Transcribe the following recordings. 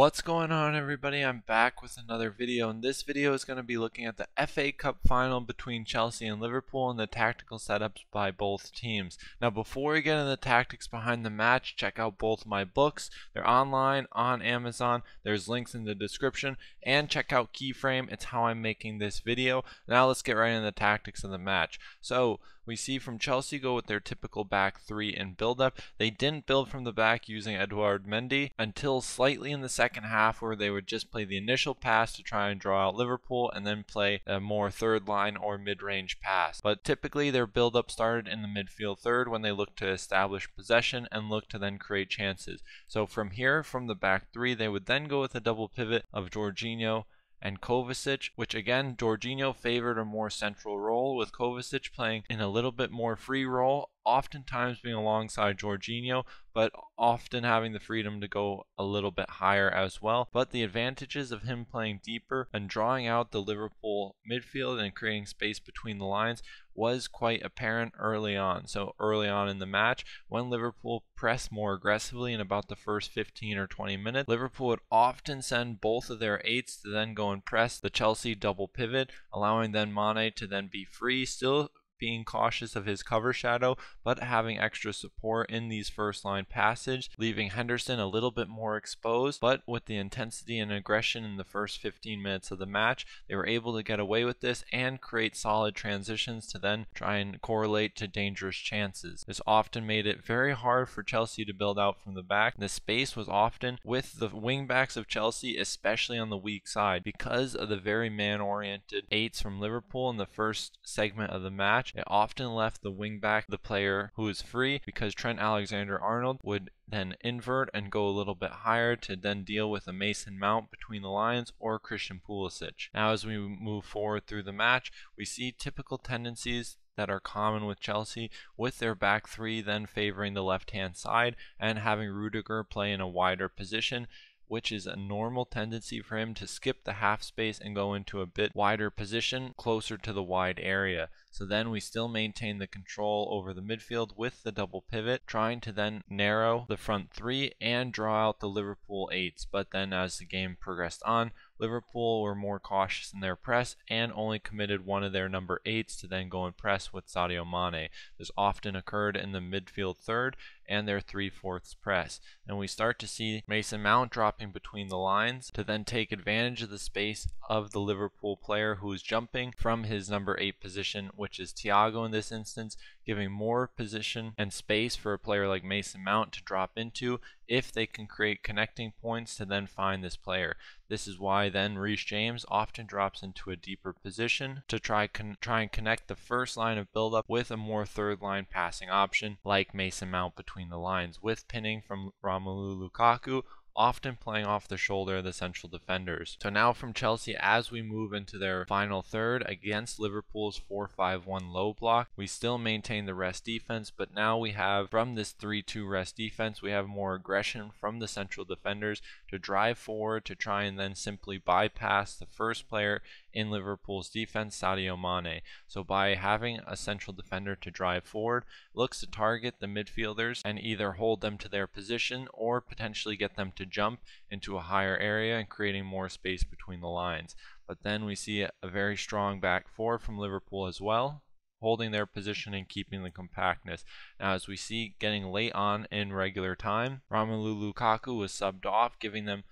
What's going on, everybody? I'm back with another video, and this video is going to be looking at the FA Cup final between Chelsea and Liverpool and the tactical setups by both teams. Now, before we get into the tactics behind the match, check out both my books. They're online on Amazon. There's links in the description, and check out Keyframe. It's how I'm making this video. Now let's get right into the tactics of the match. So we see from Chelsea go with their typical back three in build-up. They didn't build from the back using Edouard Mendy until slightly in the second half, where they would just play the initial pass to try and draw out Liverpool and then play a more third line or mid-range pass. But typically their build-up started in the midfield third when they looked to establish possession and look to then create chances. So from here, from the back three, they would then go with a double pivot of Jorginho and Kovacic, which again, Jorginho favored a more central role, with Kovacic playing in a little bit more free role, oftentimes being alongside Jorginho, but often having the freedom to go a little bit higher as well. But the advantages of him playing deeper and drawing out the Liverpool midfield and creating space between the lines was quite apparent early on. So early on in the match, when Liverpool pressed more aggressively in about the first 15 or 20 minutes, Liverpool would often send both of their eights to then go and press the Chelsea double pivot, allowing then Mane to then be free, still being cautious of his cover shadow, but having extra support in these first line passage, leaving Henderson a little bit more exposed. But with the intensity and aggression in the first 15 minutes of the match, they were able to get away with this and create solid transitions to then try and correlate to dangerous chances. This often made it very hard for Chelsea to build out from the back. The space was often with the wing backs of Chelsea, especially on the weak side, because of the very man-oriented eights from Liverpool in the first segment of the match. It often left the wing back the player who was free, because Trent Alexander-Arnold would then invert and go a little bit higher to then deal with a Mason Mount between the lines or Christian Pulisic. Now, as we move forward through the match, we see typical tendencies that are common with Chelsea, with their back three then favoring the left-hand side and having Rudiger play in a wider position, which is a normal tendency for him to skip the half space and go into a bit wider position closer to the wide area. So then we still maintain the control over the midfield with the double pivot, trying to then narrow the front three and draw out the Liverpool eights. But then as the game progressed on, Liverpool were more cautious in their press and only committed one of their number eights to then go and press with Sadio Mane. This often occurred in the midfield third and their 3/4 press. And we start to see Mason Mount dropping between the lines to then take advantage of the space of the Liverpool player who is jumping from his number 8 position, which is Thiago in this instance, giving more position and space for a player like Mason Mount to drop into if they can create connecting points to then find this player. This is why then Reece James often drops into a deeper position to try and connect the first line of build-up with a more third line passing option like Mason Mount between the lines, with pinning from Romelu Lukaku, often playing off the shoulder of the central defenders. So now from Chelsea, as we move into their final third against Liverpool's 4-5-1 low block, we still maintain the rest defense, but now we have, from this 3-2 rest defense, we have more aggression from the central defenders to drive forward to try and then simply bypass the first player in Liverpool's defense, Sadio Mane. So by having a central defender to drive forward, looks to target the midfielders and either hold them to their position or potentially get them to jump into a higher area and creating more space between the lines. But then we see a very strong back four from Liverpool as well, holding their position and keeping the compactness. Now, as we see getting late on in regular time, Romelu Lukaku was subbed off, giving them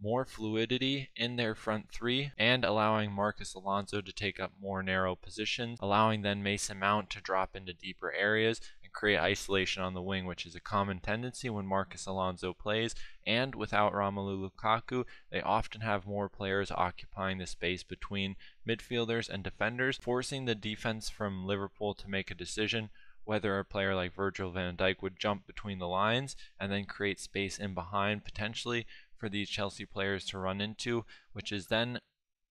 more fluidity in their front three and allowing Marcus Alonso to take up more narrow positions, allowing then Mason Mount to drop into deeper areas and create isolation on the wing, which is a common tendency when Marcus Alonso plays. And without Romelu Lukaku, they often have more players occupying the space between midfielders and defenders, forcing the defense from Liverpool to make a decision whether a player like Virgil van Dijk would jump between the lines and then create space in behind, potentially for these Chelsea players to run into, which is then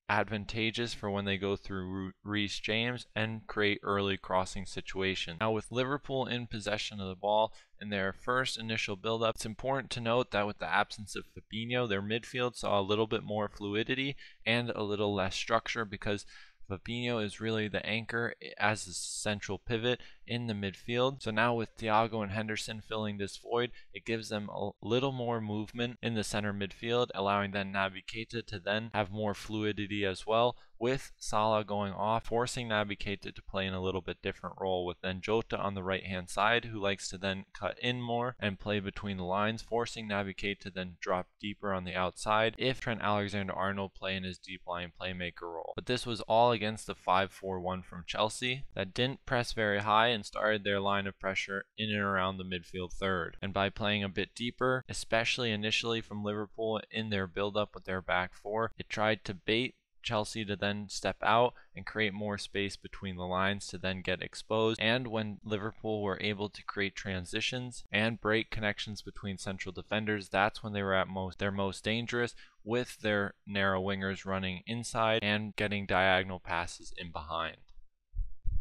advantageous for when they go through Reece James and create early crossing situations. Now, with Liverpool in possession of the ball in their first initial build-up, it's important to note that with the absence of Fabinho, their midfield saw a little bit more fluidity and a little less structure, because Fabinho is really the anchor as the central pivot in the midfield. So now with Thiago and Henderson filling this void, it gives them a little more movement in the center midfield, allowing then Naby Keita to then have more fluidity as well, with Salah going off, forcing Naby Keita to play in a little bit different role, with then Jota on the right hand side, who likes to then cut in more and play between the lines, forcing Naby Keita to then drop deeper on the outside if Trent Alexander-Arnold play in his deep line playmaker role. But this was all against the 5-4-1 from Chelsea that didn't press very high and started their line of pressure in and around the midfield third. And by playing a bit deeper, especially initially from Liverpool in their build-up with their back four, it tried to bait Chelsea to then step out and create more space between the lines to then get exposed. And when Liverpool were able to create transitions and break connections between central defenders, that's when they were at their most dangerous, with their narrow wingers running inside and getting diagonal passes in behind.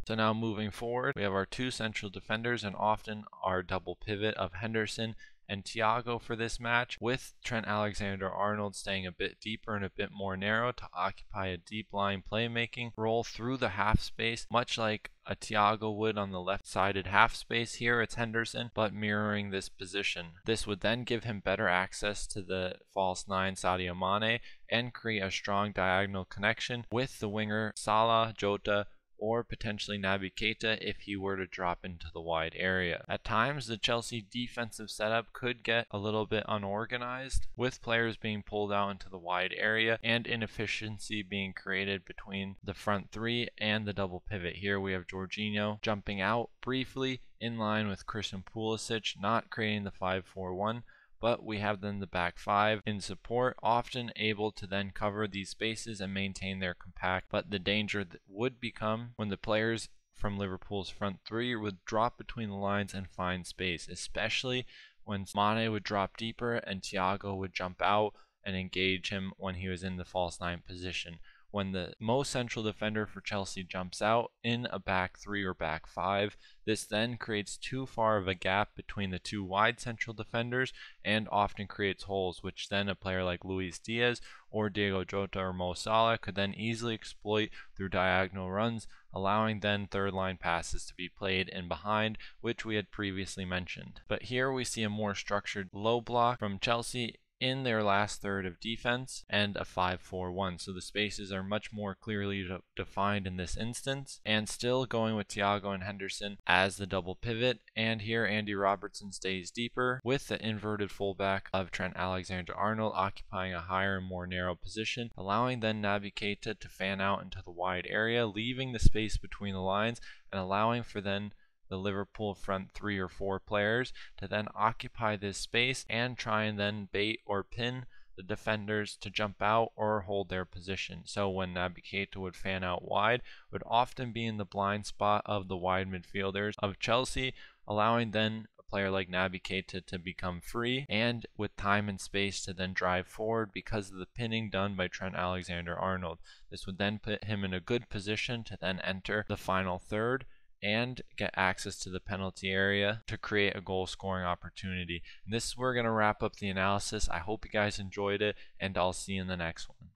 So now moving forward, we have our two central defenders and often our double pivot of Henderson and Thiago for this match, with Trent Alexander-Arnold staying a bit deeper and a bit more narrow to occupy a deep line playmaking role through the half space, much like a Thiago would on the left-sided half space. Here it's Henderson, but mirroring this position. This would then give him better access to the false nine Sadio Mane and create a strong diagonal connection with the winger Salah, Jota, or potentially Naby Keita if he were to drop into the wide area. At times, the Chelsea defensive setup could get a little bit unorganized, with players being pulled out into the wide area and inefficiency being created between the front three and the double pivot. Here we have Jorginho jumping out briefly in line with Christian Pulisic, not creating the 5-4-1. But we have then the back five in support, often able to then cover these spaces and maintain their compact. But the danger would become when the players from Liverpool's front three would drop between the lines and find space, especially when Mane would drop deeper and Thiago would jump out and engage him when he was in the false nine position. When the most central defender for Chelsea jumps out in a back three or back five, this then creates too far of a gap between the two wide central defenders and often creates holes, which then a player like Luis Diaz or Diego Jota or Mo Salah could then easily exploit through diagonal runs, allowing then third line passes to be played in behind, which we had previously mentioned. But here we see a more structured low block from Chelsea in their last third of defense and a 5-4-1, so the spaces are much more clearly defined in this instance, and still going with Thiago and Henderson as the double pivot. And here Andy Robertson stays deeper with the inverted fullback of Trent Alexander-Arnold occupying a higher and more narrow position, allowing then Naby Keita to fan out into the wide area, leaving the space between the lines and allowing for then the Liverpool front three or four players to then occupy this space and try and then bait or pin the defenders to jump out or hold their position. So when Naby Keita would fan out wide, would often be in the blind spot of the wide midfielders of Chelsea, allowing then a player like Naby Keita to become free and with time and space to then drive forward because of the pinning done by Trent Alexander-Arnold. This would then put him in a good position to then enter the final third and get access to the penalty area to create a goal scoring opportunity. And this is where we're going to wrap up the analysis. I hope you guys enjoyed it, and I'll see you in the next one.